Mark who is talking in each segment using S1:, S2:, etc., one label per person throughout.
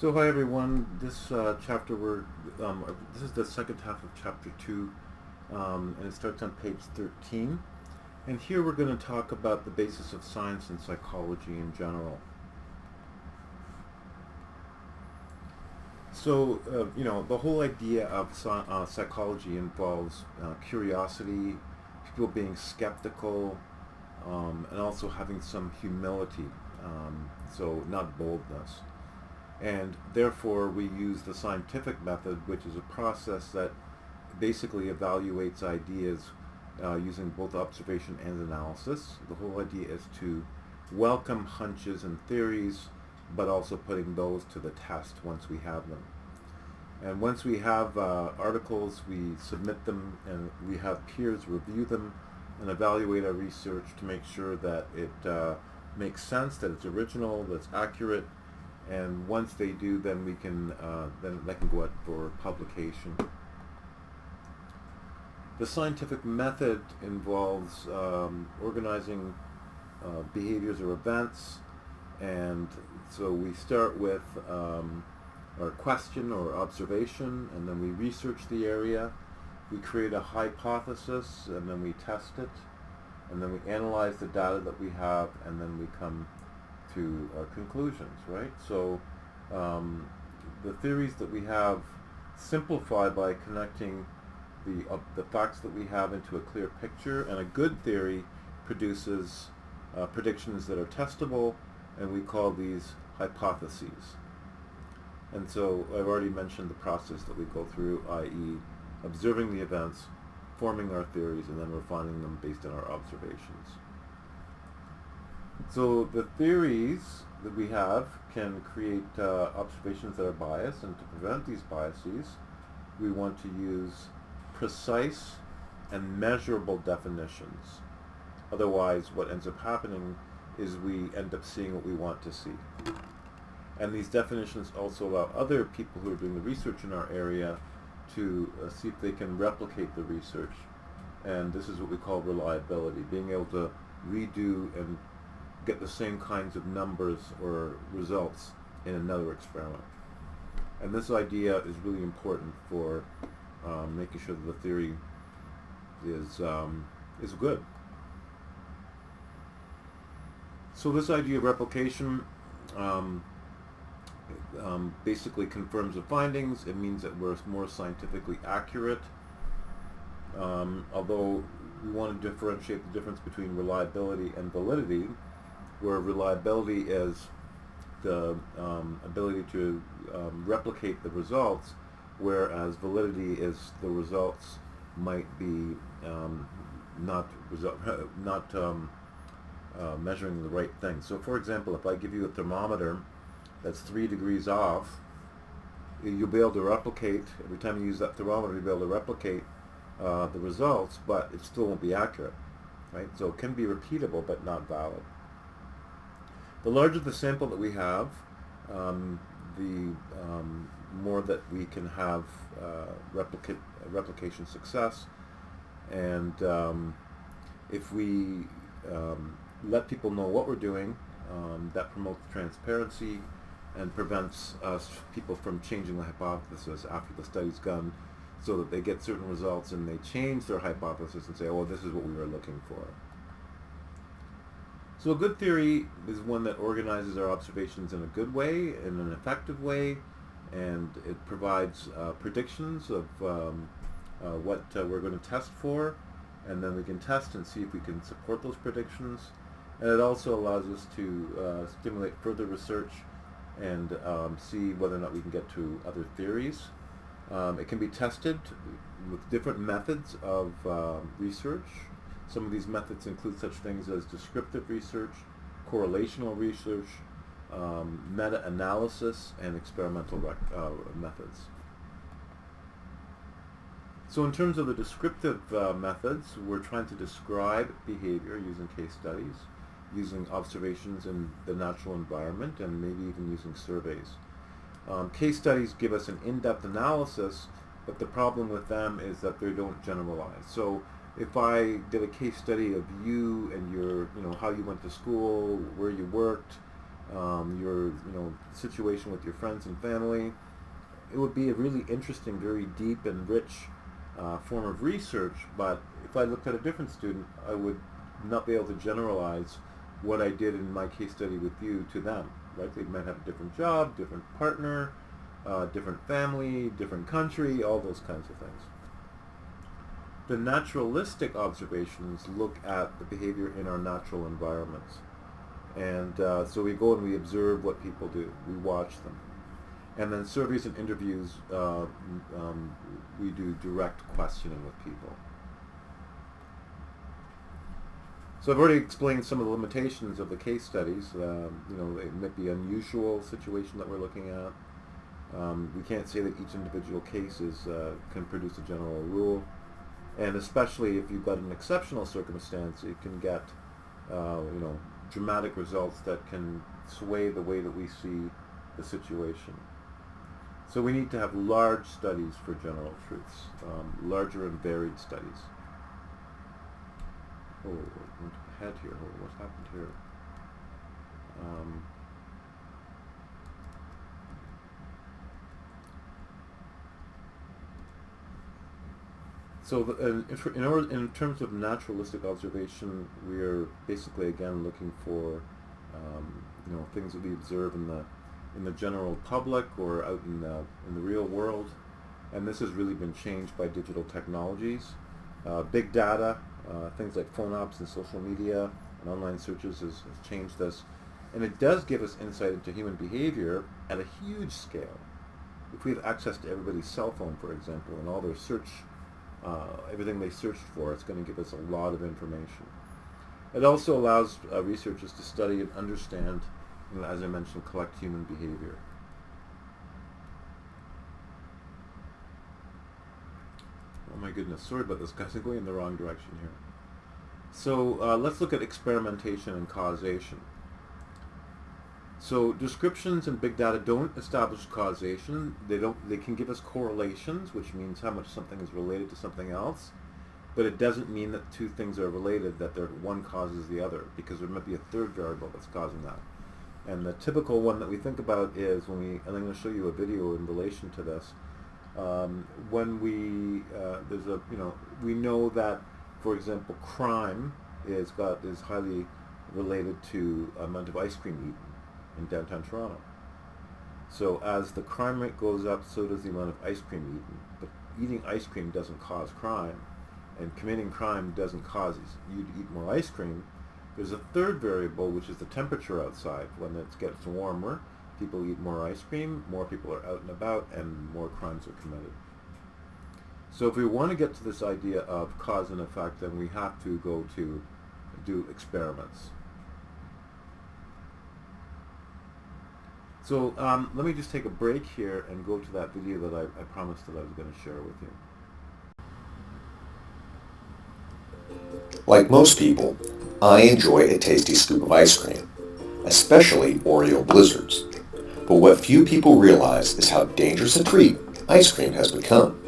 S1: So hi everyone. This chapter this is the second half of chapter 2, and it starts on page 13. And here we're going to talk about the basis of science and psychology in general. So the whole idea of psychology involves curiosity, people being skeptical, and also having some humility. So not boldness. And therefore we use the scientific method, which is a process that basically evaluates ideas using both observation and analysis. The whole idea is to welcome hunches and theories, but also putting those to the test once we have them. And once we have articles, we submit them and we have peers review them and evaluate our research to make sure that it makes sense, that it's original, that's accurate. And once they do, then we can then that can go out for publication. The scientific method involves organizing behaviors or events, and so we start with our question or observation, and then we research the area. We create a hypothesis, and then we test it, and then we analyze the data that we have, and then we come to our conclusions, right? So the theories that we have simplify by connecting the facts that we have into a clear picture, and a good theory produces predictions that are testable, and we call these hypotheses. And so I've already mentioned the process that we go through, i.e. observing the events, forming our theories, and then refining them based on our observations. So the theories that we have can create observations that are biased, and to prevent these biases, we want to use precise and measurable definitions. Otherwise, what ends up happening is we end up seeing what we want to see. And these definitions also allow other people who are doing the research in our area to see if they can replicate the research. And this is what we call reliability, being able to redo and get the same kinds of numbers or results in another experiment. And this idea is really important for making sure that the theory is good. So this idea of replication basically confirms the findings. It means that we're more scientifically accurate. Although we want to differentiate the difference between reliability and validity, where reliability is the ability to replicate the results, whereas validity is the results might be not measuring the right thing. So for example, if I give you a thermometer that's 3 degrees off, you'll be able to replicate, every time you use that thermometer, you'll be able to replicate the results, but it still won't be accurate, right? So it can be repeatable, but not valid. The larger the sample that we have, the more that we can have replication success. And if we let people know what we're doing, that promotes transparency and prevents people from changing the hypothesis after the study's done, so that they get certain results and they change their hypothesis and say, oh, this is what we were looking for. So a good theory is one that organizes our observations in a good way, in an effective way, and it provides predictions of what we're going to test for, and then we can test and see if we can support those predictions. And it also allows us to stimulate further research and see whether or not we can get to other theories. It can be tested with different methods of research. Some of these methods include such things as descriptive research, correlational research, meta-analysis, and experimental methods. So in terms of the descriptive methods, we're trying to describe behavior using case studies, using observations in the natural environment, and maybe even using surveys. Case studies give us an in-depth analysis, but the problem with them is that they don't generalize. So if I did a case study of you and your, how you went to school, where you worked, your situation with your friends and family. It would be a really interesting, very deep and rich form of research, but if I looked at a different student, I would not be able to generalize what I did in my case study with you to them, right? They might have a different job, different partner, different family, different country, all those kinds of things. The naturalistic observations look at the behavior in our natural environments. And so we go and we observe what people do. We watch them. And then surveys and interviews, we do direct questioning with people. So I've already explained some of the limitations of the case studies. It might be an unusual situation that we're looking at. We can't say that each individual case can produce a general rule. And especially if you've got an exceptional circumstance, it can get, dramatic results that can sway the way that we see the situation. So we need to have large studies for general truths, larger and varied studies. Oh, I went ahead here. Oh, what happened here? So in terms of naturalistic observation, we are basically again looking for things that we observe in the general public or out in the real world, and this has really been changed by digital technologies, big data, things like phone apps and social media and online searches has changed this, and it does give us insight into human behavior at a huge scale. If we have access to everybody's cell phone, for example, and all their search. Everything they searched for, it's going to give us a lot of information. It also allows researchers to study and understand, as I mentioned, collect human behavior. Oh my goodness, sorry about this, guys. I'm going in the wrong direction here. So let's look at experimentation and causation. So descriptions and big data don't establish causation. They can give us correlations, which means how much something is related to something else, but it doesn't mean that two things are related, that one causes the other, because there might be a third variable that's causing that. And the typical one that we think about is and I'm going to show you a video in relation to this. When we know that, for example, crime is highly related to amount of ice cream eaten in downtown Toronto. So as the crime rate goes up, so does the amount of ice cream eaten. But eating ice cream doesn't cause crime, and committing crime doesn't cause you to eat more ice cream. There's a third variable, which is the temperature outside. When it gets warmer, people eat more ice cream, more people are out and about, and more crimes are committed. So if we want to get to this idea of cause and effect, then we have to go to do experiments. So let me just take a break here and go to that video that I promised that I was going to share with you.
S2: Like most people, I enjoy a tasty scoop of ice cream, especially Oreo blizzards. But what few people realize is how dangerous a treat ice cream has become.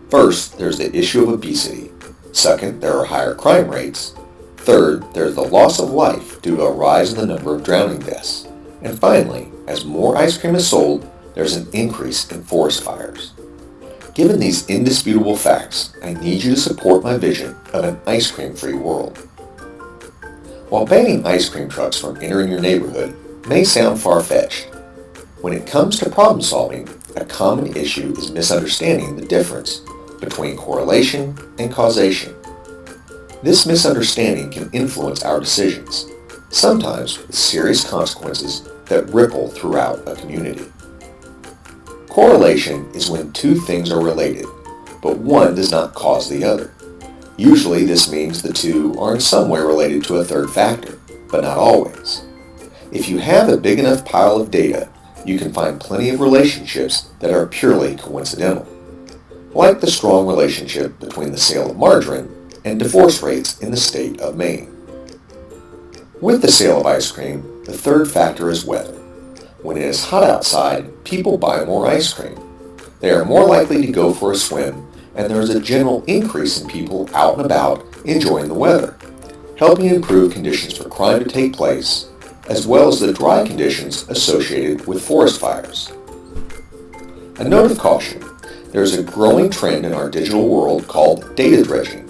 S2: First, there's the issue of obesity. Second, there are higher crime rates. Third, there's the loss of life due to a rise in the number of drowning deaths. And finally, as more ice cream is sold, there's an increase in forest fires. Given these indisputable facts, I need you to support my vision of an ice cream-free world. While banning ice cream trucks from entering your neighborhood may sound far-fetched, when it comes to problem solving, a common issue is misunderstanding the difference between correlation and causation. This misunderstanding can influence our decisions, sometimes with serious consequences that ripple throughout a community. Correlation is when two things are related, but one does not cause the other. Usually this means the two are in some way related to a third factor, but not always. If you have a big enough pile of data, you can find plenty of relationships that are purely coincidental, like the strong relationship between the sale of margarine and divorce rates in the state of Maine. With the sale of ice cream, the third factor is weather. When it is hot outside, people buy more ice cream. They are more likely to go for a swim, and there is a general increase in people out and about enjoying the weather, helping improve conditions for crime to take place, as well as the dry conditions associated with forest fires. A note of caution, there is a growing trend in our digital world called data dredging.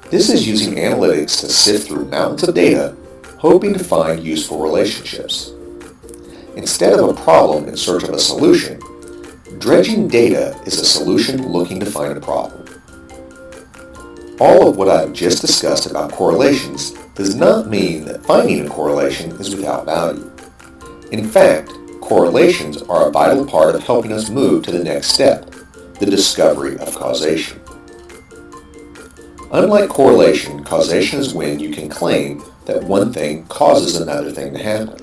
S2: This is using analytics to sift through mountains of data, hoping to find useful relationships. Instead of a problem in search of a solution, dredging data is a solution looking to find a problem. All of what I've just discussed about correlations does not mean that finding a correlation is without value. In fact, correlations are a vital part of helping us move to the next step, the discovery of causation. Unlike correlation, causation is when you can claim that one thing causes another thing to happen.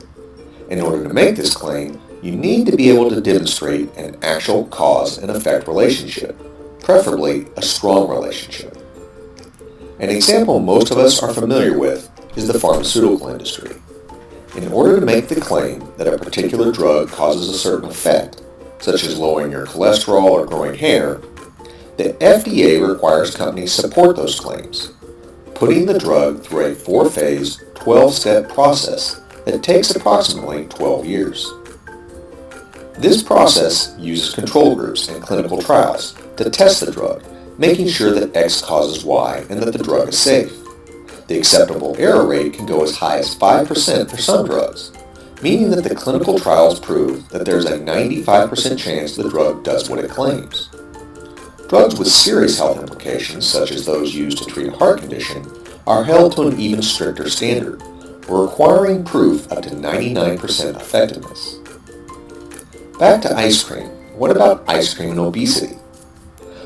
S2: In order to make this claim, you need to be able to demonstrate an actual cause and effect relationship, preferably a strong relationship. An example most of us are familiar with is the pharmaceutical industry. In order to make the claim that a particular drug causes a certain effect, such as lowering your cholesterol or growing hair, the FDA requires companies support those claims, putting the drug through a 4-phase, 12-step process that takes approximately 12 years. This process uses control groups and clinical trials to test the drug, making sure that X causes Y and that the drug is safe. The acceptable error rate can go as high as 5% for some drugs, meaning that the clinical trials prove that there's a 95% chance the drug does what it claims. Drugs with serious health implications, such as those used to treat a heart condition, are held to an even stricter standard, requiring proof up to 99% effectiveness. Back to ice cream. What about ice cream and obesity?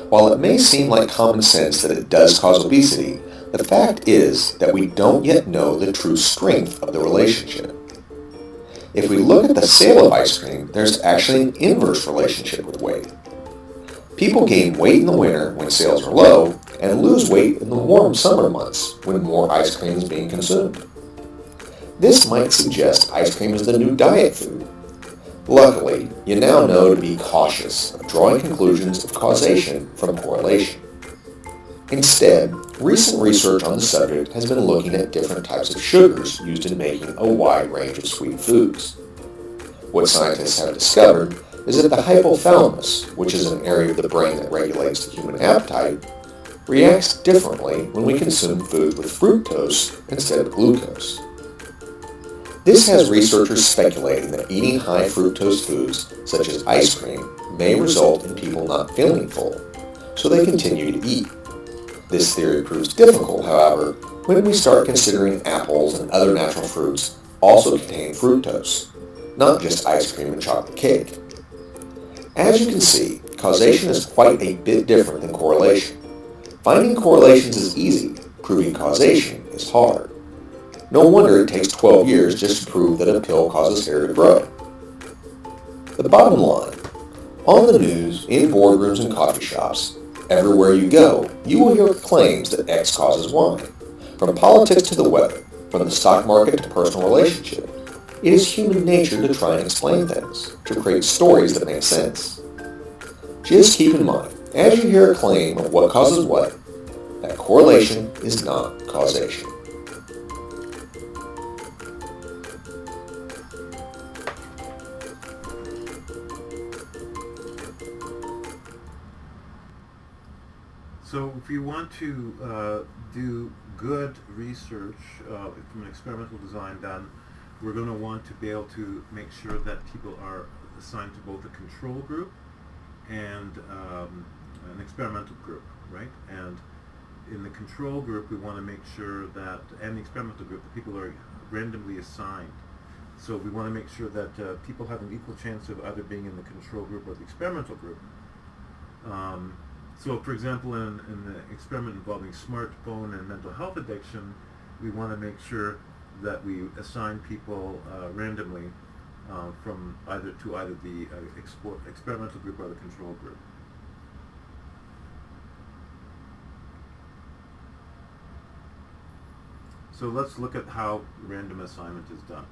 S2: While it may seem like common sense that it does cause obesity, the fact is that we don't yet know the true strength of the relationship. If we look at the sale of ice cream, there's actually an inverse relationship with weight. People gain weight in the winter when sales are low and lose weight in the warm summer months when more ice cream is being consumed. This might suggest ice cream is the new diet food. Luckily, you now know to be cautious of drawing conclusions of causation from correlation. Instead, recent research on the subject has been looking at different types of sugars used in making a wide range of sweet foods. What scientists have discovered is that the hypothalamus, which is an area of the brain that regulates the human appetite, reacts differently when we consume foods with fructose instead of glucose. This has researchers speculating that eating high fructose foods, such as ice cream, may result in people not feeling full, so they continue to eat. This theory proves difficult, however, when we start considering apples and other natural fruits also contain fructose, not just ice cream and chocolate cake. As you can see, causation is quite a bit different than correlation. Finding correlations is easy, proving causation is hard. No wonder it takes 12 years just to prove that a pill causes hair to grow. The bottom line, on the news, in boardrooms and coffee shops, everywhere you go, you will hear claims that X causes Y. From politics to the weather, from the stock market to personal relationship, it is human nature to try and explain things, to create stories that make sense. Just keep in mind, as you hear a claim of what causes what, that correlation is not causation.
S1: So if you want to do good research from an experimental design done, we're going to want to be able to make sure that people are assigned to both a control group and an experimental group, right? And in the control group, we want to make sure that, and the experimental group, the people are randomly assigned. So we want to make sure that people have an equal chance of either being in the control group or the experimental group. So for example, in the experiment involving smartphone and mental health addiction, we want to make sure that we assign people randomly from either the experimental group or the control group. So let's look at how random assignment is done.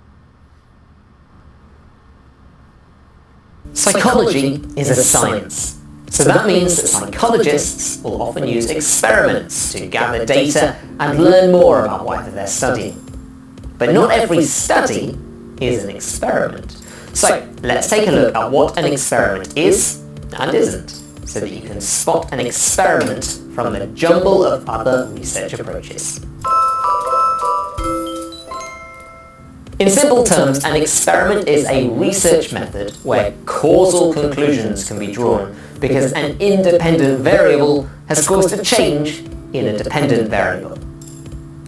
S3: Psychology is a science. So that means that psychologists will often use experiments to gather data and learn more about whatever they're studying. But not every study is an experiment. So let's take a look at what an experiment is and isn't, so that you can spot an experiment from the jumble of other research approaches. In simple terms, an experiment is a research method where causal conclusions can be drawn because an independent variable has caused a change in a dependent variable.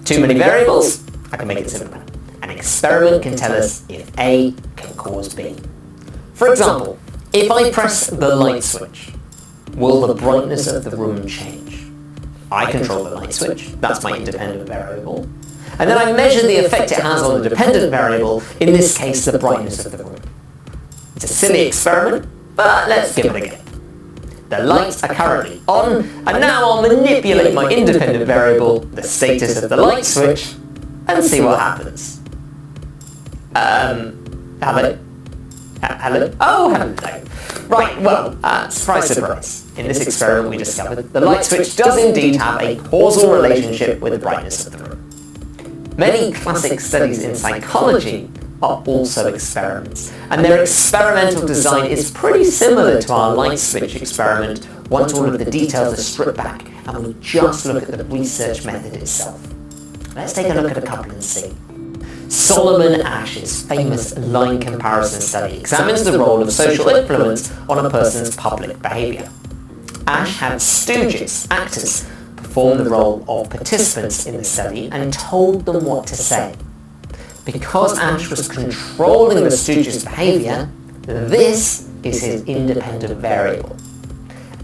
S3: Too many variables? I can make it simpler. An experiment can tell us if A can cause B. For example, if I press the light switch, will the brightness of the room change? I control the light switch, that's my independent variable. And then I measure the effect it has on the dependent variable, in this case the brightness of the room. It's a silly experiment, but let's give it a go. The lights are currently on, and now I'll manipulate my independent variable, the status of the light switch, and see what happens. Hello? Hello? Oh, hello. Right, well, surprise, surprise. In this experiment we discovered the light switch does indeed have a causal relationship with the brightness of the room. Many classic studies in psychology are also experiments, and their experimental design is pretty similar to our light switch experiment once all of the details are stripped back and we just look at the research method itself. Let's take a look at a couple and see. Solomon Asch's famous line comparison study examines the role of social influence on a person's public behaviour. Asch had stooges, actors, perform the role of participants in the study and told them what to say. Because Asch was controlling the stooges' behaviour, this is his independent variable.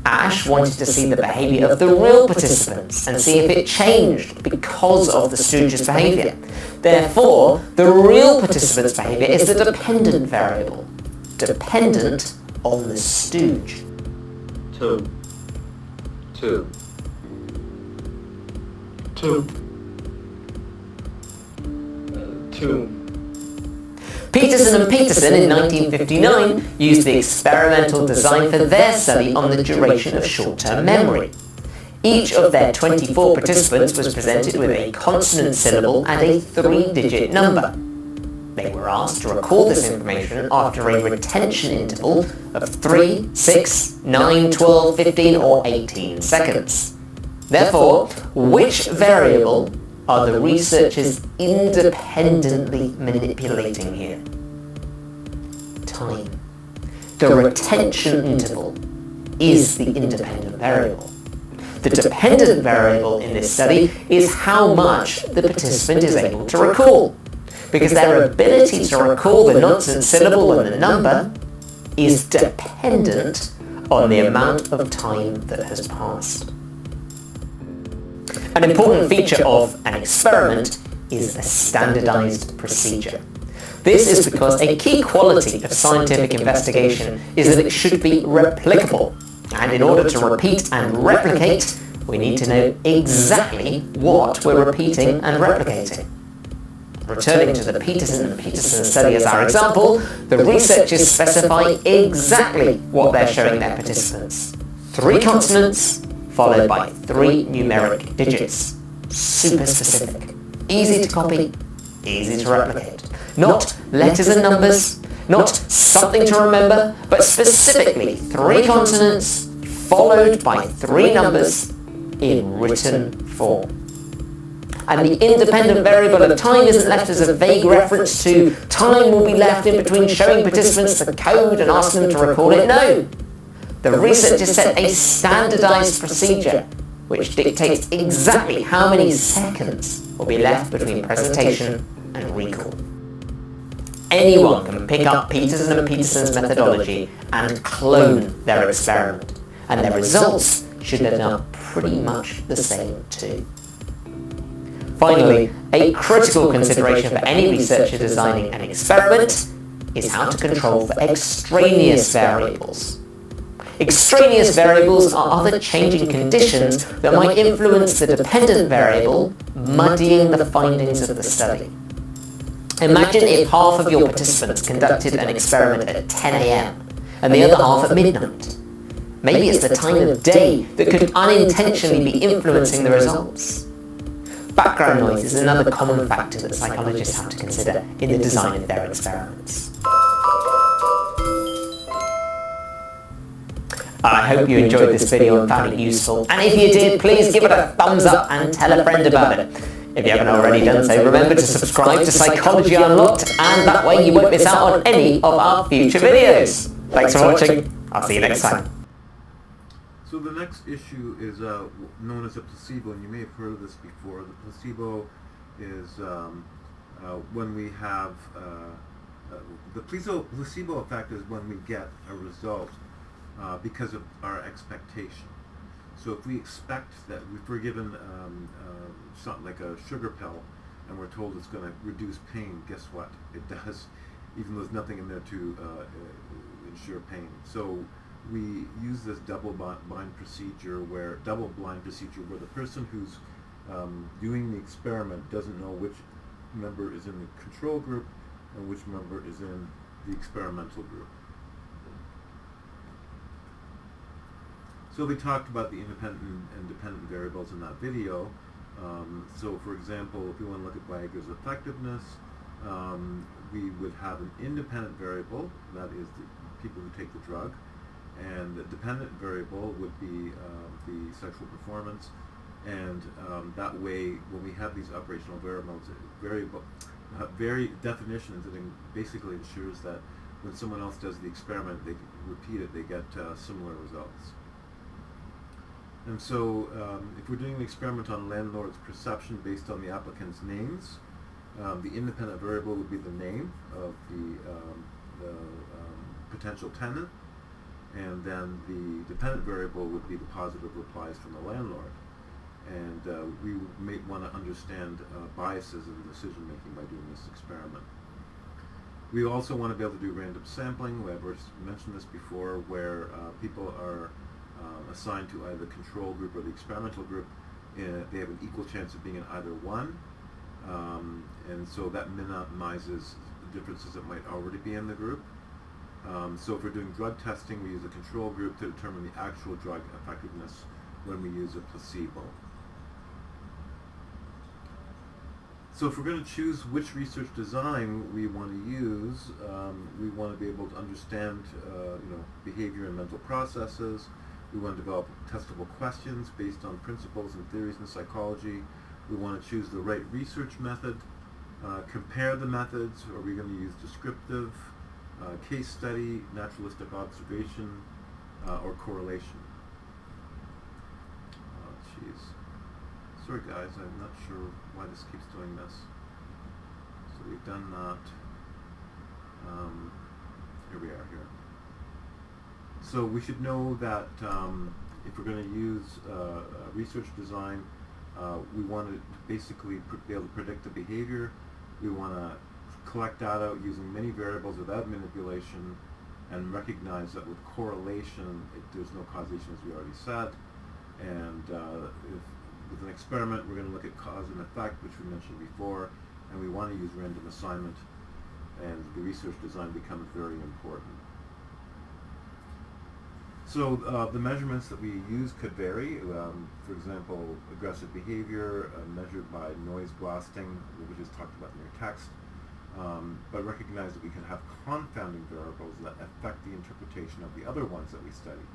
S3: Asch wanted to see the behaviour of the real participants and see if it changed because of the stooges' behaviour. Therefore, the real participants' behaviour is the dependent variable, dependent on the stooge.
S1: Two.
S3: Peterson and Peterson in 1959 used the experimental design for their study on the duration of short-term memory. Each of their 24 participants was presented with a consonant syllable and a 3-digit number. They were asked to recall this information after a retention interval of 3, 6, 9, 12, 15 or 18 seconds. Therefore, which variable are the researchers independently manipulating here? Time. The retention interval is the independent variable. The dependent variable in this study is how much the participant is able to recall, because their ability to recall the nonsense syllable and the number is dependent on the amount of time that has passed. An important feature of an experiment is a standardized procedure. This is because a key quality of scientific investigation is that it should be replicable, and in order to repeat and replicate, we need to know exactly what we're repeating and replicating. Returning to the Peterson and Peterson study as our example, the researchers specify exactly what they're showing their participants. 3 consonants, followed by 3 numeric digits. Super specific. Easy to copy, easy to replicate. Not letters and numbers, not something to remember, but specifically 3 consonants, followed by 3 numbers in written form. And the independent variable of time isn't left as a vague reference to time will be left in between showing participants the code and asking them to recall it. No! The researchers set a standardized procedure which dictates exactly how many seconds will be left between presentation and recall. Anyone can pick up Peterson and Peterson's methodology and clone their experiment, and their results should end up pretty much the same too. Finally, a critical consideration for any researcher designing an experiment is how to control for extraneous variables. Extraneous variables are other changing conditions that might influence the dependent variable, muddying the findings of the study. Imagine if half of your participants conducted an experiment at 10 a.m. and the other half at midnight. Maybe it's the time of day that could unintentionally be influencing the results. Background noise is another common factor that psychologists have to consider in the design of their experiments. I hope you enjoyed this video and found it useful, and if you did, please give it a thumbs up and tell a friend about it. If you haven't already done so, remember to subscribe to Psychology Unlocked, and that way you won't miss out on any of our future videos. Thanks for watching. I'll see you next time.
S1: So the next issue is known as a placebo, and you may have heard of this before. The placebo is when we have the placebo effect is when we get a result because of our expectation. So if we expect that, if we're given something like a sugar pill and we're told it's going to reduce pain, guess what? It does, even though there's nothing in there to ensure pain. So we use this double-blind procedure where the person who's doing the experiment doesn't know which member is in the control group and which member is in the experimental group. So we talked about the independent and dependent variables in that video. So for example, if we want to look at Viagra's effectiveness, we would have an independent variable, that is the people who take the drug, and the dependent variable would be the sexual performance, and that way when we have these operational variables, definitions, it basically ensures that when someone else does the experiment, they repeat it, they get similar results. And so if we're doing an experiment on landlord's perception based on the applicant's names, the independent variable would be the name of the potential tenant, and then the dependent variable would be the positive replies from the landlord. And we may want to understand biases in decision making by doing this experiment. We also want to be able to do random sampling. I've mentioned this before, where people are assigned to either the control group or the experimental group. They have an equal chance of being in either one, and so that minimizes the differences that might already be in the group. So if we're doing drug testing, we use a control group to determine the actual drug effectiveness when we use a placebo. So if we're going to choose which research design we want to use, we want to be able to understand behavior and mental processes. We want to develop testable questions based on principles and theories in psychology. We want to choose the right research method. Compare the methods. Are we going to use descriptive, case study, naturalistic observation, or correlation? Oh, jeez. Sorry guys, I'm not sure why this keeps doing this. So we've done that. Here we are here. So we should know that if we're going to use research design, we want to basically be able to predict the behavior. We want to collect data using many variables without manipulation, and recognize that with correlation, there's no causation, as we already said. And with an experiment, we're going to look at cause and effect, which we mentioned before, and we want to use random assignment, and the research design becomes very important. So the measurements that we use could vary. For example, aggressive behavior measured by noise blasting, which is talked about in your text. But recognize that we can have confounding variables that affect the interpretation of the other ones that we study.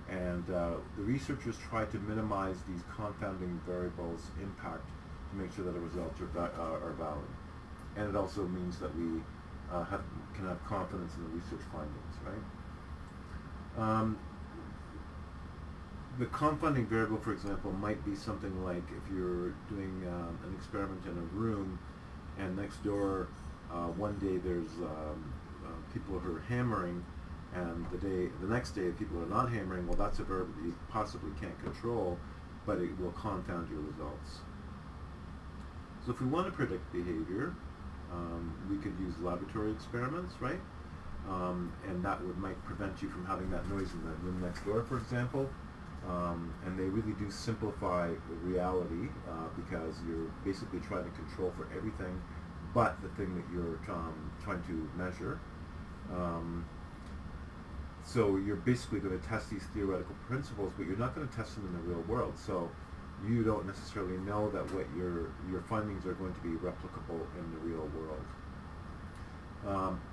S1: And the researchers try to minimize these confounding variables' impact to make sure that the results are valid. And it also means that we can have confidence in the research findings, right? The confounding variable, for example, might be something like if you're doing an experiment in a room, and next door one day there's people who are hammering, and the next day people are not hammering. Well, that's a variable that you possibly can't control, but it will confound your results. So if we want to predict behavior, we could use laboratory experiments, right? And that might prevent you from having that noise in the room next door, for example. And they really do simplify reality because you're basically trying to control for everything but the thing that you're trying to measure. So you're basically going to test these theoretical principles, but you're not going to test them in the real world. So you don't necessarily know that what your findings are going to be replicable in the real world.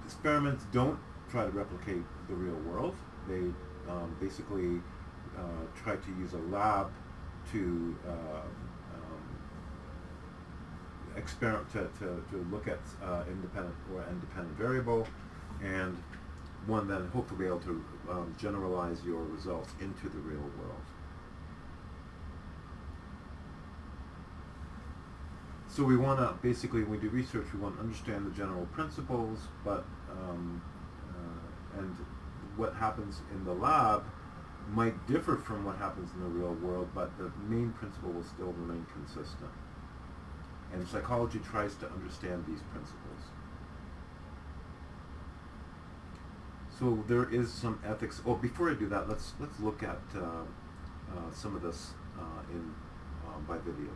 S1: Experiments don't try to replicate the real world. They basically try to use a lab to experiment to look at independent variable, and one then hope to be able to generalize your results into the real world. So we want to, basically, when we do research, we want to understand the general principles, but and what happens in the lab might differ from what happens in the real world, but the main principle will still remain consistent. And psychology tries to understand these principles. So there is some ethics. Oh, before I do that, let's look at some of this by video.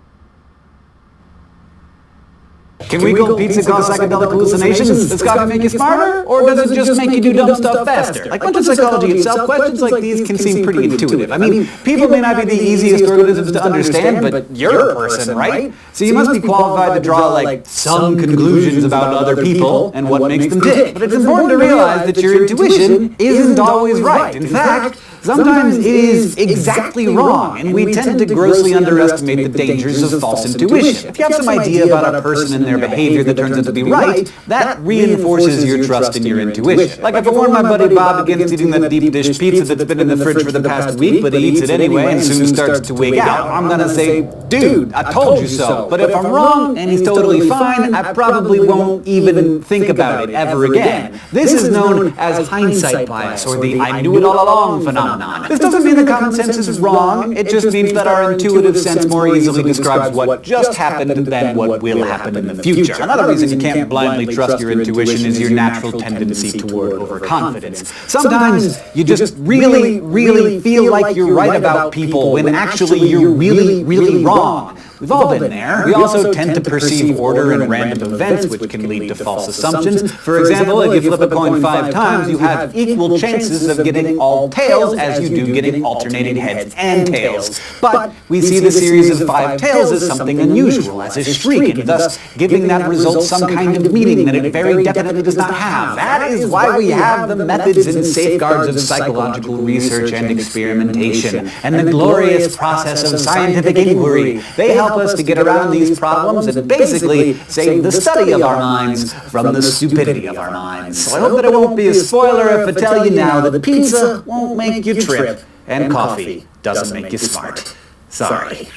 S4: Can we go pizza cause psychedelic hallucinations? Does coffee make you smarter? Or does it just make you do dumb stuff faster? Like much of psychology itself, questions like these can seem pretty intuitive. I mean, people may not be the easiest organisms to understand, but you're a person, right? So you must be qualified to draw like some conclusions about other people and what makes them tick. But it's important to realize that your intuition isn't always right. In fact, sometimes it is exactly wrong, and we tend to grossly underestimate the dangers of false intuition. If you have some idea about a person and their behavior that turns out to be right, that reinforces your trust in your intuition. Like if I warn my buddy Bob against eating that deep dish pizza that's been in the fridge for the past week, but he eats it anyway and soon starts to wig out, I'm gonna say, dude, I told you so. But if I'm wrong and he's totally fine, I probably won't even think about it ever again. This is known as hindsight bias, or the I knew it all along phenomenon. This doesn't mean that common sense is wrong, it just means that our intuitive sense more easily describes what just happened than what will happen in the future. Another reason you can't blindly trust your intuition is your natural tendency toward overconfidence. Sometimes you just really feel like you're right about people when actually you're really wrong. We've all been there. We also tend to perceive order in random events, which can lead to false assumptions. For example, if you flip a coin 5 times, you have equal chances of getting all tails as you do getting alternating heads and tails. But we see the series of 5 tails as something unusual, as a streak, and thus giving that result some kind of meaning that it very definitely does not have. That is why we have the methods and safeguards of psychological research and experimentation, and the glorious process of scientific inquiry. They help us to get around these problems and basically save the study of our minds from the stupidity of our minds. So I hope that it won't be a spoiler if I tell you now that pizza won't make you trip and coffee doesn't make you smart. Sorry.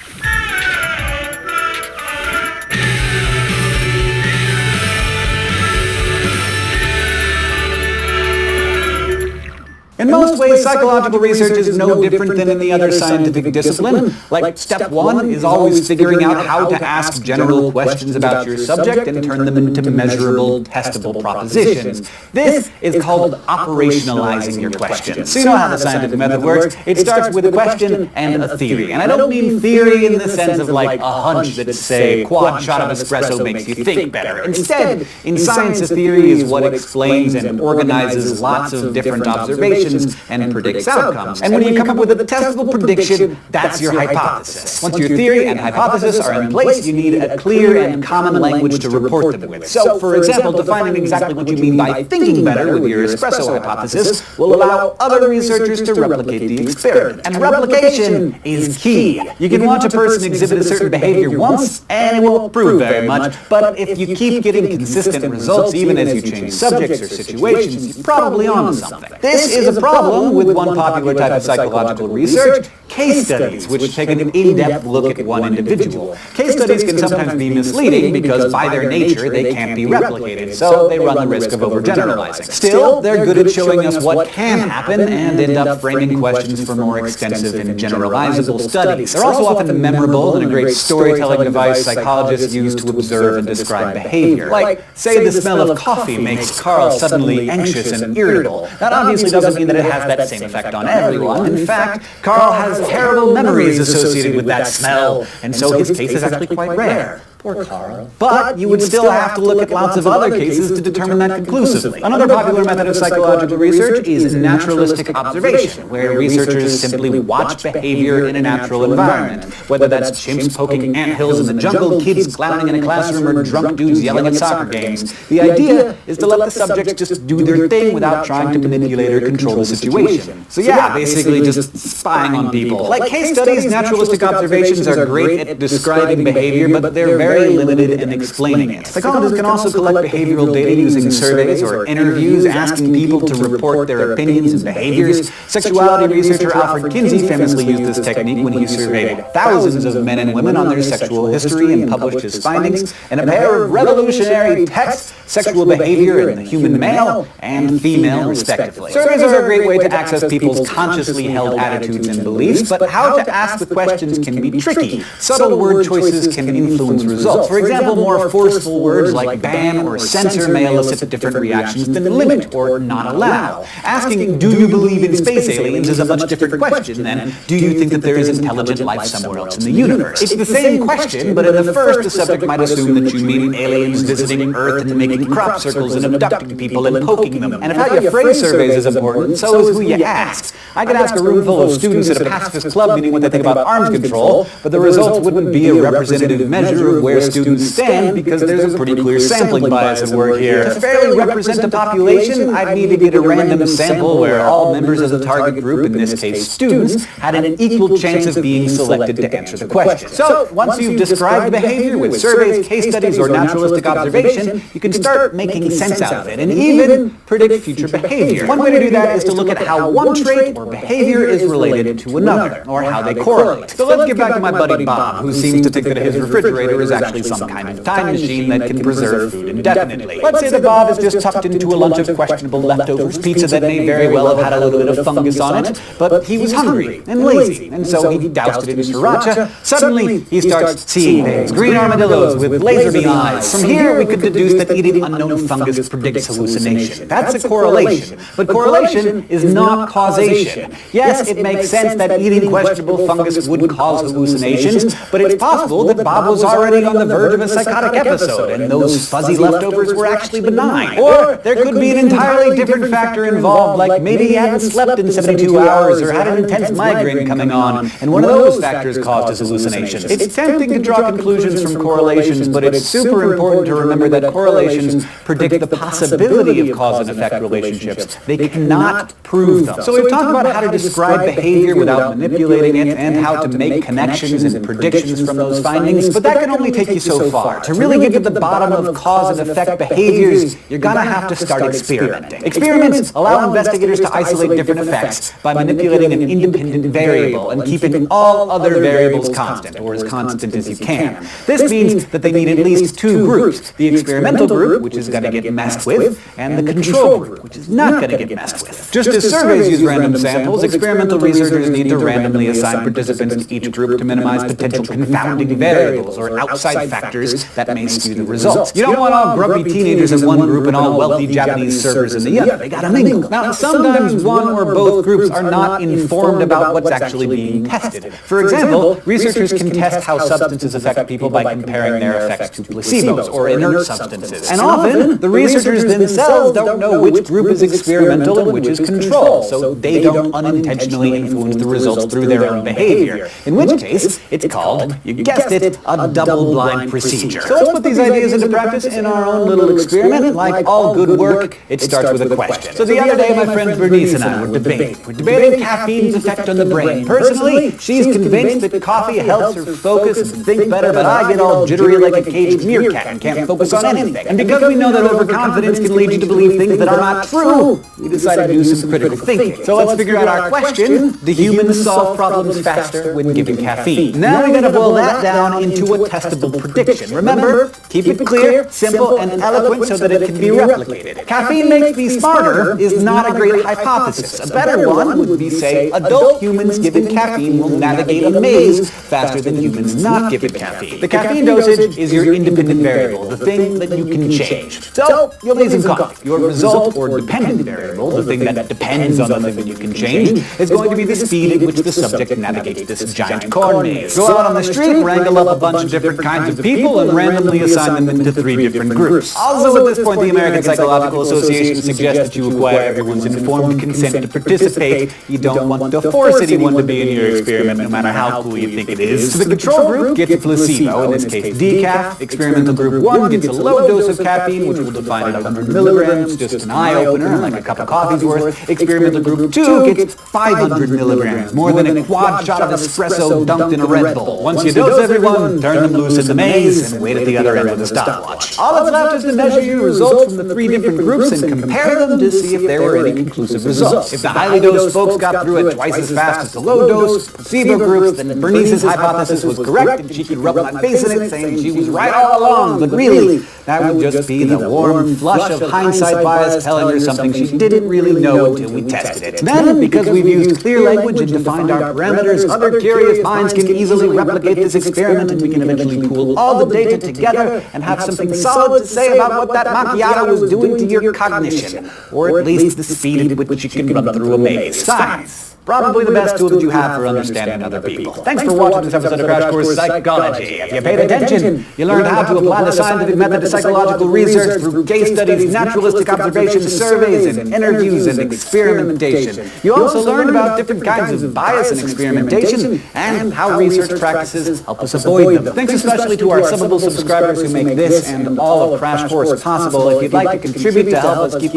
S4: In most ways, psychological research is no different than any other scientific discipline. Like, step 1 is always figuring out how to ask general questions about your subject and turn them into measurable, testable propositions. This is called operationalizing your questions. So you know how the scientific method works. It starts with a question and a theory. And I don't mean theory in the sense of like a hunch that, say, quad shot of espresso makes you think better. Instead, in science, a theory is what explains and organizes lots of different observations and predicts outcomes. And when you come up with a testable prediction, that's your hypothesis. Once your theory and hypothesis are in place, you need a clear and common language to report them with. So, for example, defining exactly what you mean by thinking better with your espresso hypothesis will allow other researchers to replicate the experiment. And replication is key. You can watch a person exhibit a certain behavior once, and it won't prove very much, but if you keep getting consistent results even as you change subjects or situations, you're probably onto something. This is a problem with one popular type of psychological research, case studies, which take an in-depth look at one individual. Case studies can sometimes be misleading because by their nature they can't be replicated, so they run the risk of overgeneralizing. Still, they're good at showing us what can happen and end up framing questions for more extensive and generalizable studies. They're also often memorable and a great storytelling device psychologists use to observe and describe behavior. Like, say the smell of coffee makes Carl suddenly anxious and irritable. That obviously doesn't mean that it has that same effect on everyone. In fact, Carl has terrible memories associated with that smell, and so his case is actually quite rare.
S3: Or Carl.
S4: But you would still have to look at lots of other cases to determine that conclusively. Another popular method of psychological research is naturalistic observation, where researchers simply watch behavior in a natural environment. Whether that's chimps poking anthills in the jungle, kids clowning in a classroom, or drunk dudes yelling at soccer games. The idea is to let the subjects just do their thing without trying to manipulate or control the situation. So yeah, basically just spying on people. Like case studies, naturalistic observations are great at describing behavior, but they're very limited in explaining it. Psychologists can also collect behavioral data using surveys or interviews, asking people to report their opinions and behaviors. Sexuality researcher Alfred Kinsey famously used this technique when he surveyed thousands of men and women on their sexual history and published his findings in a pair of revolutionary texts, Sexual Behavior in the Human Male and Female, respectively. Surveys are a great way to access people's consciously held attitudes and beliefs, but how to ask the questions can be tricky. Subtle word choices can influence results. For example, more forceful words like ban or censor may elicit different reactions than limit or not allow. Asking, do you believe in space aliens is a much different question than, do you think that there is intelligent life somewhere else in the universe? It's the same question, but in the first, the subject might assume that you mean aliens visiting Earth and making crop circles and abducting people and poking them. And if how you phrase surveys is important, so is who you ask. I could ask a room full of students at a pacifist club meeting what they think about arms control, but the results wouldn't be a representative measure of where students stand because there's a pretty clear sampling bias at work here. To fairly represent a population, I'd need to get a random sample where all members of the target group, in this case students, had an equal chance of being selected to answer the question. So, once you've described behavior with surveys, case studies, or naturalistic observation, you can start making sense out of it and even predict future behavior. One way to do that is to look at how one trait or behavior is related to another, or how they correlate. So let's get back to my buddy Bob, who seems to think that his refrigerator is actually some kind of time machine that can preserve food indefinitely. Let's say that Bob has just tucked into a lunch of questionable leftovers pizza that may very well have had a little bit of fungus on it, but he was hungry and lazy, and so he doused it in sriracha. Suddenly, he starts seeing things. Green armadillos with laser beam eyes. From here, we could deduce that eating unknown fungus predicts hallucination. That's a correlation. But correlation is not causation. Yes, it makes sense that eating questionable fungus would cause hallucinations, but it's possible that Bob was already on the verge of a psychotic episode, and those fuzzy leftovers were actually benign. Or there could be an entirely different factor involved, like maybe he hadn't slept in 72 hours or had an intense migraine coming on, and one of those factors caused his hallucinations. It's tempting to draw conclusions from correlations, but it's super important to remember that correlations predict the possibility of cause and effect relationships. They cannot prove them. So we've talked about how to describe behavior without manipulating it and how to make connections and predictions from those findings, but that can only take you so far. To really get to the bottom of cause and effect behaviors, you're gonna have to start experimenting. Experiments allow investigators to isolate different effects by manipulating an independent variable and keeping all other variables constant, or as constant as you can. This means that they need at least two groups, the experimental group, which is going to get messed with, and the control group, which is not going to get messed with. Just as surveys use random samples, experimental researchers need to randomly assign participants to each group to minimize potential confounding variables or outside factors that may skew the results. You don't want all grumpy teenagers in one group and all wealthy Japanese surfers in the other. They gotta mingle. Now, sometimes one or both groups are not informed about what's actually being tested. For example, researchers can test how substances affect people by comparing their effects to placebos or inert substances. And often, the researchers themselves don't know which group is experimental and which is control, so they don't unintentionally influence the results through their own behavior. In which case, it's called, you guessed it, a double-blind procedure. So let's put these ideas into practice in our own little experiment. Like all good work, it starts with a question. So the other day, my friend Bernice and I were debating. We're debating caffeine's effect on the brain. Personally, she's convinced that coffee helps her focus and think better, but I get all jittery like a caged meerkat and can't focus on anything. And because we know that overconfidence can lead you to believe things that are not true, we decided to do some critical thinking. So let's figure out our question. Do humans solve problems faster when given caffeine? Now we're going to boil that down into a testable prediction. Remember, keep it clear, simple, and eloquent so that it can be replicated. Caffeine makes me smarter is not a great hypothesis. A better one would be, say, adult humans given caffeine will navigate a maze faster than humans not given caffeine. The caffeine dosage is your independent variable, the thing that you can change. So, you'll need some coffee. Your result or dependent variable, the thing that depends on the thing that you can change, is going to be the speed at which the subject navigates this giant corn maze. Go out on the street, wrangle up a bunch of different kinds kinds of people and randomly assign them into 3 different groups. Also, at this point, the American Psychological Association suggests that you acquire everyone's informed consent to participate. You don't want to force anyone to be in your experiment, no matter how cool you think it is. So the control group gets a placebo, in this case decaf. Experimental group 1 gets a low dose of caffeine, which we'll define at 100 milligrams, just an eye-opener, like a cup of coffee's worth. Experimental group 2 gets 500 milligrams, more than a quad shot of espresso dunked in a Red Bull. Once you dose everyone, turn them loose in the maze, and wait at the other end with a stopwatch. All that's left is to measure your results from the 3 different groups and compare them to see if there were any conclusive results. If the highly dosed folks got through it twice as fast as the low-dose placebo groups, then Bernice's hypothesis was correct, and she could rub my face in it, saying she was right all along. But really, that would just be the warm flush of hindsight bias telling her something she didn't really know until we tested it. Then, because we've used clear language and defined our parameters, other curious minds can easily replicate this experiment, and we can eventually pool all the data together and have something solid to say about what that macchiato was doing to your cognition, or at least the speed at which you can run through a maze. Science. Probably the best tool that you have for understanding other people. Thanks for watching this episode of Crash Course Psychology. If you paid attention, you learned how to apply the scientific method to psychological research through case studies, naturalistic observations, surveys, and interviews and experimentation. You also learned about different kinds of bias and experimentation and how research practices help us avoid them. Thanks especially to our subbable subscribers who make this and all of Crash Course possible. If you'd like to contribute to help us keep...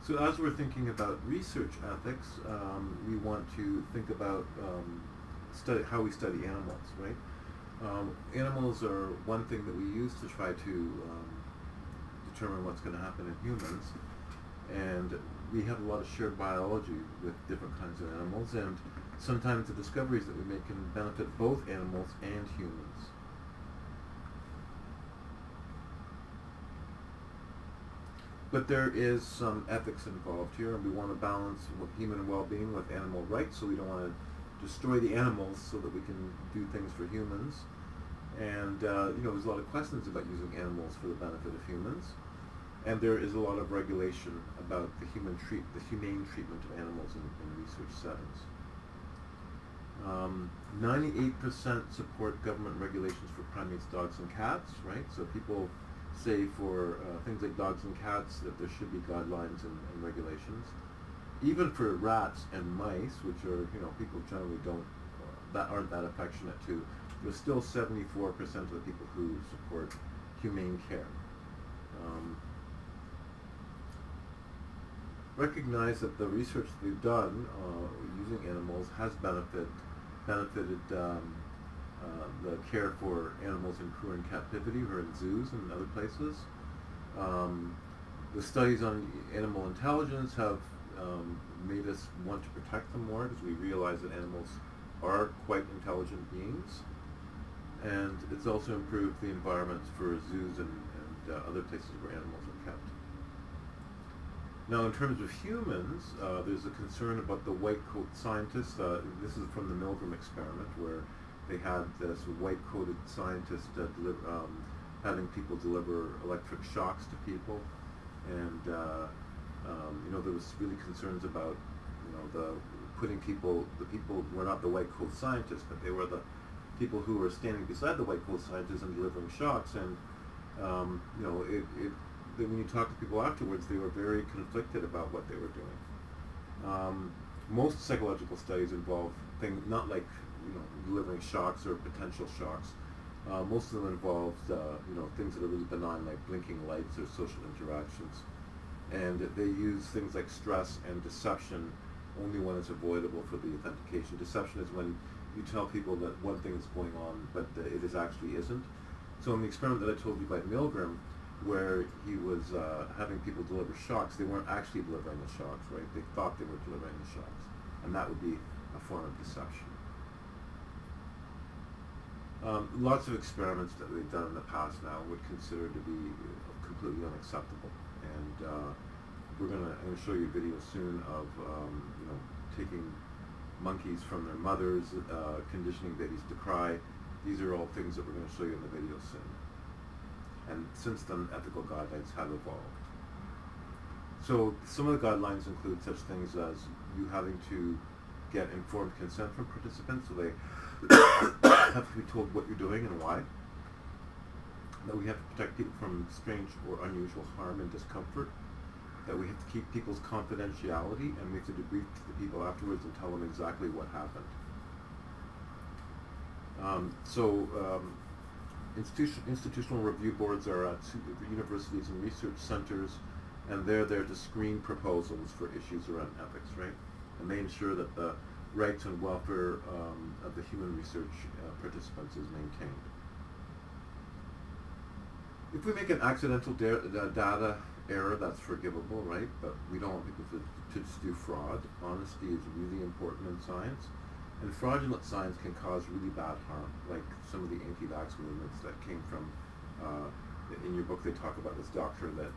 S1: So as we're thinking about research ethics, we want to think about how we study animals, right? Animals are one thing that we use to try to determine what's going to happen in humans, and we have a lot of shared biology with different kinds of animals, and sometimes the discoveries that we make can benefit both animals and humans. But there is some ethics involved here, and we want to balance human well-being with animal rights, so we don't want to destroy the animals so that we can do things for humans. And there's a lot of questions about using animals for the benefit of humans, and there is a lot of regulation about the humane treatment of animals in research settings. 98% support government regulations for primates, dogs, and cats, right? So people say for things like dogs and cats that there should be guidelines and regulations. Even for rats and mice, which are, people generally aren't that affectionate to, there's still 74% of the people who support humane care. Recognize that the research that we've done using animals has benefited the care for animals who are in captivity or in zoos and other places. The studies on animal intelligence have made us want to protect them more, because we realize that animals are quite intelligent beings. And it's also improved the environments for zoos and other places where animals are kept. Now, in terms of humans, there's a concern about the white coat scientists. This is from the Milgram experiment, where they had this white-coated scientist having people deliver electric shocks to people, and there was really concerns about the people were not the white-coat scientists, but they were the people who were standing beside the white-coat scientists and delivering shocks, and when you talk to people afterwards, they were very conflicted about what they were doing. Most psychological studies involve things not like delivering shocks or potential shocks. Most of them involve things that are really benign, like blinking lights or social interactions, and they use things like stress and deception only when it's avoidable for the authentication. Deception is when you tell people that one thing is going on, but it actually isn't. So in the experiment that I told you about Milgram, where he was having people deliver shocks, they weren't actually delivering the shocks, right? They thought they were delivering the shocks, and that would be a form of deception. Lots of experiments that we've done in the past now would consider to be completely unacceptable, and I'm going to show you a video soon of taking monkeys from their mothers, conditioning babies to cry. These are all things that we're going to show you in the video soon. And since then, ethical guidelines have evolved. So some of the guidelines include such things as you having to get informed consent from participants, so they have to be told what you're doing and why. that we have to protect people from strange or unusual harm and discomfort, that we have to keep people's confidentiality, and we have to debrief to the people afterwards and tell them exactly what happened. Institutional review boards are at universities and research centers, and they're there to screen proposals for issues around ethics, right? And they ensure that the rights and welfare of the human research participants is maintained. If we make an accidental data error, that's forgivable, right? But we don't want people to just do fraud. Honesty is really important in science. And fraudulent science can cause really bad harm, like some of the anti-vax movements that came from, in your book they talk about this doctor that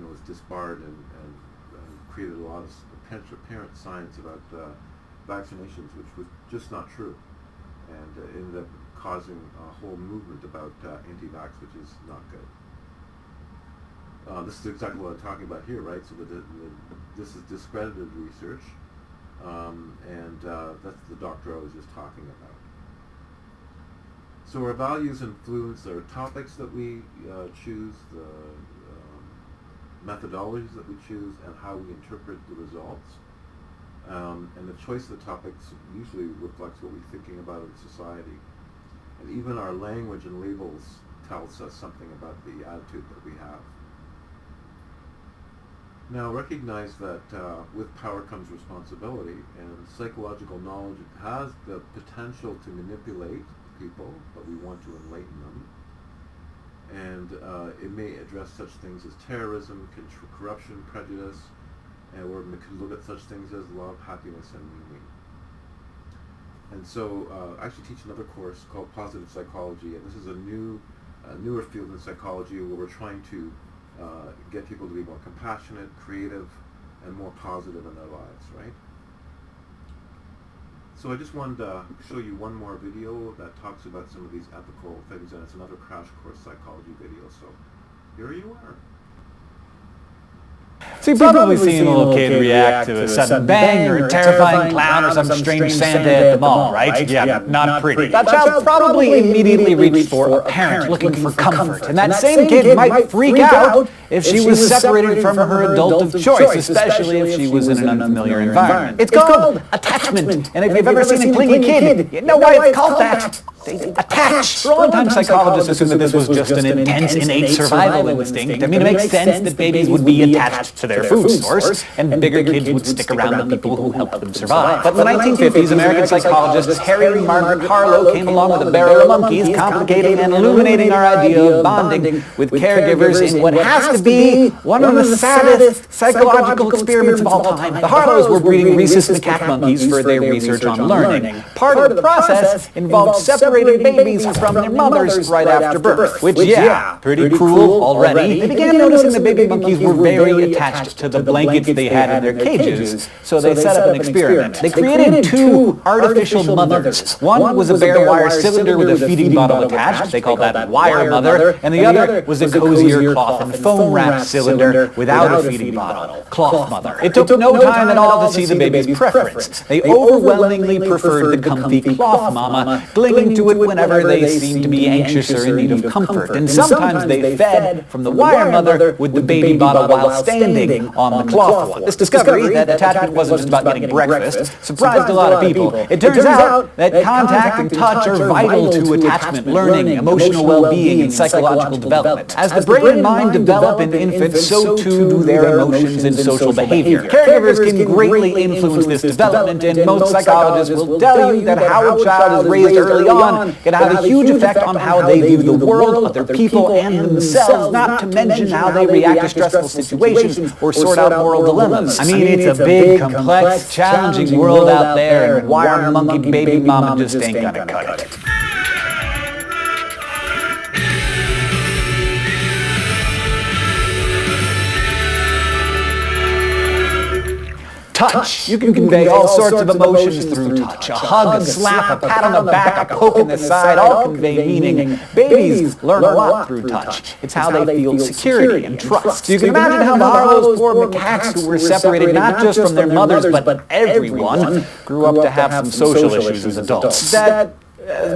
S1: was disbarred and created a lot of apparent science about vaccinations, which was just not true, and ended up causing a whole movement about anti-vax, which is not good. This is exactly what I'm talking about here, right? So this is discredited research, and that's the doctor I was just talking about. So our values influence our topics that we choose, the methodologies that we choose, and how we interpret the results. And the choice of the topics usually reflects what we're thinking about in society. And even our language and labels tells us something about the attitude that we have. Now recognize that with power comes responsibility, and psychological knowledge has the potential to manipulate people, but we want to enlighten them. And it may address such things as terrorism, corruption, prejudice, or we could look at such things as love, happiness, and meaning. And so I actually teach another course called Positive Psychology, and this is a newer field in psychology where we're trying to get people to be more compassionate, creative, and more positive in their lives, right? So I just wanted to show you one more video that talks about some of these ethical things, and it's another crash course psychology video, so here you are.
S4: So you've probably seen a little kid react to a sudden bang or a terrifying clown or some strange Santa at the mall, right? Yeah, not pretty. That child probably immediately reached for a parent looking for comfort, and that same kid might freak out if she was separated from her adult of choice, especially if she was in an unfamiliar environment. It's called attachment, and if you've ever seen a clingy kid, you know why it's called that. They attach. For a long time, psychologists assumed that this was just an intense, innate survival instinct. I mean, it makes sense that babies would be attached to their food source, and bigger kids would stick around the people who helped them survive. But in the 1950s, American psychologists Harry and Margaret Harlow came along with a barrel of monkeys, complicating and illuminating our idea of bonding with caregivers in what has to be one of the saddest psychological experiments of all time. The Harlows were breeding rhesus macaque monkeys for their research on learning. Part of the process involved separating babies from their mothers right after birth, which, yeah, pretty cruel already. They began noticing the baby monkeys were very attached to the blankets they had in their cages, so they set up an experiment. They created two artificial mothers. One was a bare wire cylinder with a feeding bottle attached, they called that wire mother, and the other was a cozier cloth and foam wrapped cylinder without a feeding bottle, cloth mother. It took no time at all to see the baby's preference. They overwhelmingly preferred the comfy cloth mama, clinging to it whenever they seemed to be anxious or in need of comfort. And sometimes they fed from the wire mother with the baby bottle while standing on the cloth one. This discovery that attachment wasn't just about getting breakfast surprised a lot of people. It turns out that contact and touch are vital to attachment, learning, emotional well-being, and psychological development. As the brain and mind develop in infants, so too do their emotions and social behavior. Caregivers can greatly influence this development, and most psychologists will tell you that how a child is raised early on can have a huge effect on how they view the world, other people, and themselves, not to mention how they react to stressful situations or sort out moral dilemmas. I mean, it's a big, complex, challenging world out there, and wire monkey baby mama just ain't gonna cut it. Touch. You can convey all sorts of emotions through touch. A hug, a slap, a pat on the back, a poke in the side, all convey meaning. Babies learn a lot through touch. It's how they feel security and trust. You can imagine how the Harlow's poor macaques who were separated not just from their mothers, but everyone, grew up to have some social issues as adults. That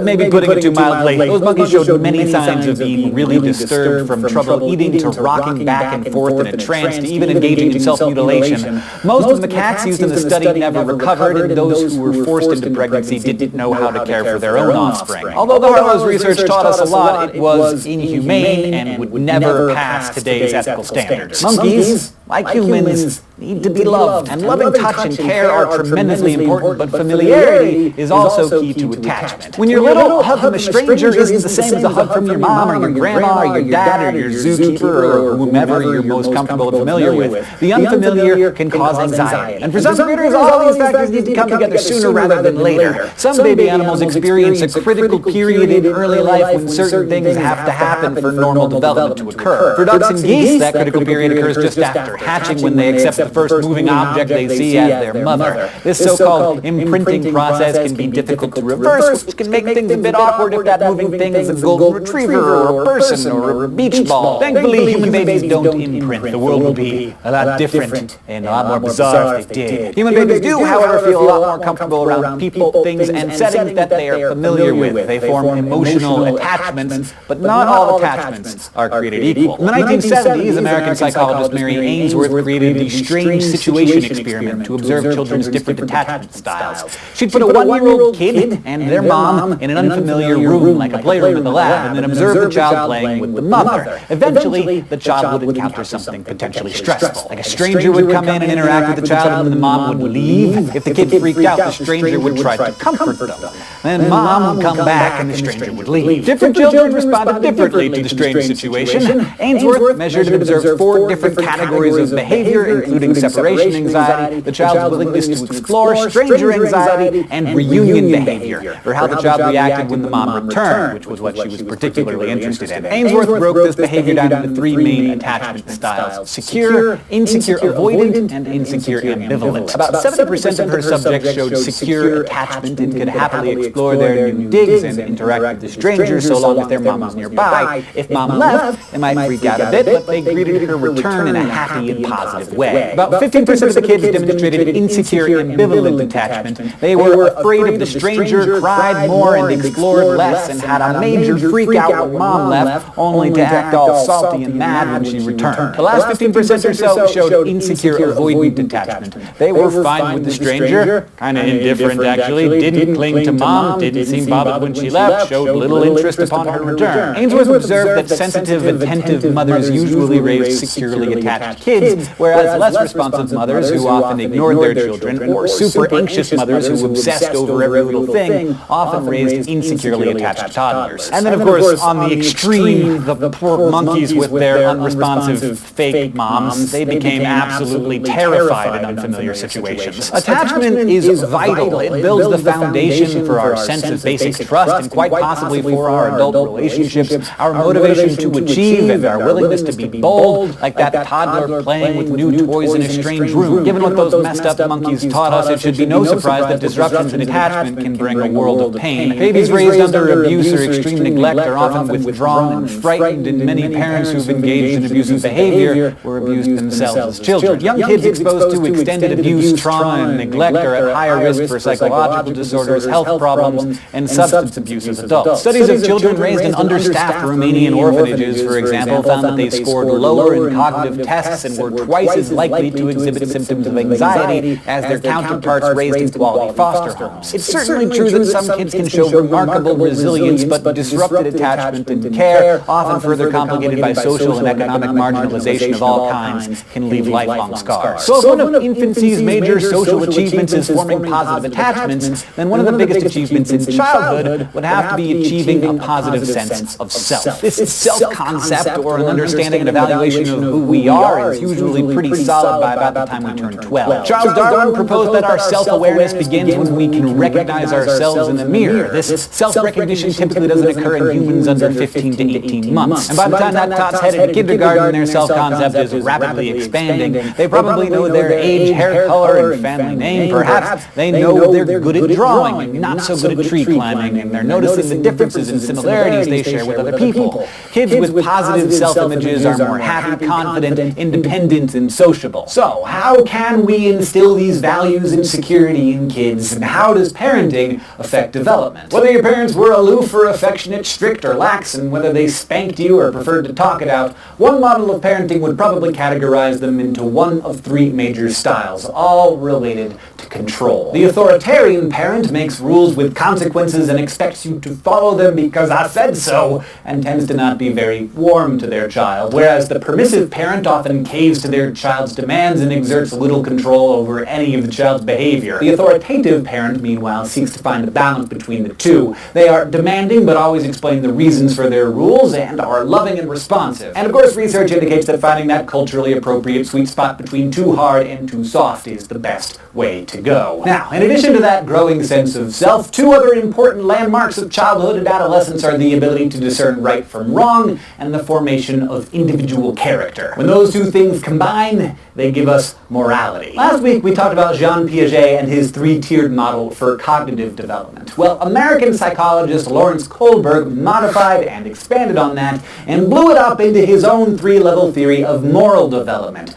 S4: Maybe putting it too mildly, those monkeys showed many signs of being really disturbed, from trouble eating to rocking back and forth in a trance to even engaging in self-mutilation. Most of the macaques used in the study never recovered, and those who were forced into pregnancy didn't know how to care for their own offspring. Although the Harlow's research taught us a lot, it was inhumane and would never pass today's ethical standards. Monkeys, like humans, need to be loved, and loving touch and care are tremendously important, but familiarity is also key to attachment. When you're little, a hug from a stranger isn't the same as a hug from your mom or your grandma or your dad or your zookeeper or whomever you're most comfortable and familiar with. The unfamiliar can cause anxiety, and for some breeders, all these factors need to come together sooner rather than later. Some baby animals experience a critical period in early life when certain things have to happen for normal development to occur. For ducks and geese, that critical period occurs just after hatching, when they accept the first moving object they see as their mother. This so-called imprinting process can be difficult to reverse, which can make things a bit awkward if that moving thing is a golden retriever or a person or a beach ball. Thankfully, human babies don't imprint. The world would be a lot different and a lot more bizarre if they did. Human babies do, however, feel a lot more comfortable around people, things, and settings that they are familiar with. They form emotional attachments, but not all attachments are created equal. In the 1970s, American psychologist Mary Ainsworth created the Strange Situation Experiment to observe children's different attachment styles. She'd put a 1-year-old kid and their mom in an unfamiliar room like a playroom in the lab, and then observe the child playing with the mother. Eventually, the child would encounter something potentially stressful. Like a stranger would come in and interact with the child, and then the mom would leave. If the kid freaked out, the stranger would try to comfort them. Then mom would come back and the stranger would leave. Different children responded differently to the strange situation. Ainsworth measured and observed 4 different categories of behavior, including separation anxiety, the child's willingness to explore, stranger anxiety, and reunion behavior, or how the child reacted when the mom returned, which was what she was particularly interested in. Ainsworth broke this behavior down into 3 main attachment styles: secure, insecure avoidant, and insecure ambivalent. About 70% of her subjects showed secure attachment and could happily explore their new digs and interact with the stranger so long as their mom was nearby. If mom left, they might freak out a bit, but they greeted her return in a happy and positive way. About 15% of the kids demonstrated insecure ambivalent attachment. They were afraid of the stranger, cried more, and explored less, and had a major freak out when mom left, only to act all salty and mad when she returned. The last 15% or so showed insecure avoidant attachment. They were fine with the stranger, kind of indifferent actually, didn't cling to mom, didn't seem bothered when she left, showed little interest upon her return. Ainsworth observed that sensitive, attentive mothers usually raised securely attached kids, whereas less responsive mothers who often ignored their children, or super anxious mothers who obsessed over every little thing, often raised insecurely attached toddlers. And then, of course, on the extreme, the poor monkeys with their unresponsive fake moms, they became absolutely terrified in unfamiliar situations. Attachment is vital. It builds the foundation for our sense of basic trust, and quite possibly for our adult relationships, our motivation to achieve, and our willingness to be bold, like that toddler playing with new toys in a strange room. Given what those messed up monkeys taught us, it should be no surprise that disruptions in attachment can bring a world of pain. Babies raised under abuse or extreme neglect are often withdrawn and frightened, and many parents who've engaged in abusive behavior were abused themselves as children. Young kids exposed to extended abuse, trauma, and neglect are at higher risk for psychological disorders, health problems, and substance abuse as adults. Studies of children raised in understaffed Romanian orphanages, for example, found that they scored lower in cognitive tests and were twice as likely to exhibit symptoms of anxiety as their counterparts raised in quality foster homes. It's certainly true that some kids can show remarkable resilience, but disrupted attachment and care, often further complicated by social and economic marginalization of all kinds, can leave lifelong scars. So if one of infancy's major social achievements is forming positive attachments, then one of the biggest achievements in childhood would have to be achieving a positive sense of self. This self-concept, or an understanding and evaluation of who we are, is usually pretty solid by about the time we turn 12. Charles Darwin proposed that our self-awareness begins when we can recognize ourselves in the mirror. This self-recognition typically doesn't occur in humans under 15 to 18 months. And by the time that tot's headed to kindergarten, their self-concept is rapidly expanding. They probably know their age, hair color, and family name. Perhaps they know they're good at drawing and not so good at tree climbing, and they're noticing the differences and similarities they share with other people. Kids with positive self-images are more happy, confident, independent, and sociable. So, how can we instill these values and security in kids, and how does parenting affect development? development. Whether your parents were aloof or affectionate, strict or lax, and whether they spanked you or preferred to talk it out, one model of parenting would probably categorize them into one of three major styles, all related to control. The authoritarian parent makes rules with consequences and expects you to follow them because I said so, and tends to not be very warm to their child, whereas the permissive parent often caves to their child's demands and exerts little control over any of the child's behavior. The authoritative parent, meanwhile, seeks to find a balance between the two. They are demanding but always explain the reasons for their rules and are loving and responsive. And of course, research indicates that finding that culturally appropriate sweet spot between too hard and too soft is the best way to go. Now, in addition to that growing sense of self, two other important landmarks of childhood and adolescence are the ability to discern right from wrong and the formation of individual character. When those two things combine, they give us morality. Last week we talked about Jean Piaget and his three-tiered model for cognitive development. Well, American psychologist Lawrence Kohlberg modified and expanded on that and blew it up into his own three-level theory of moral development,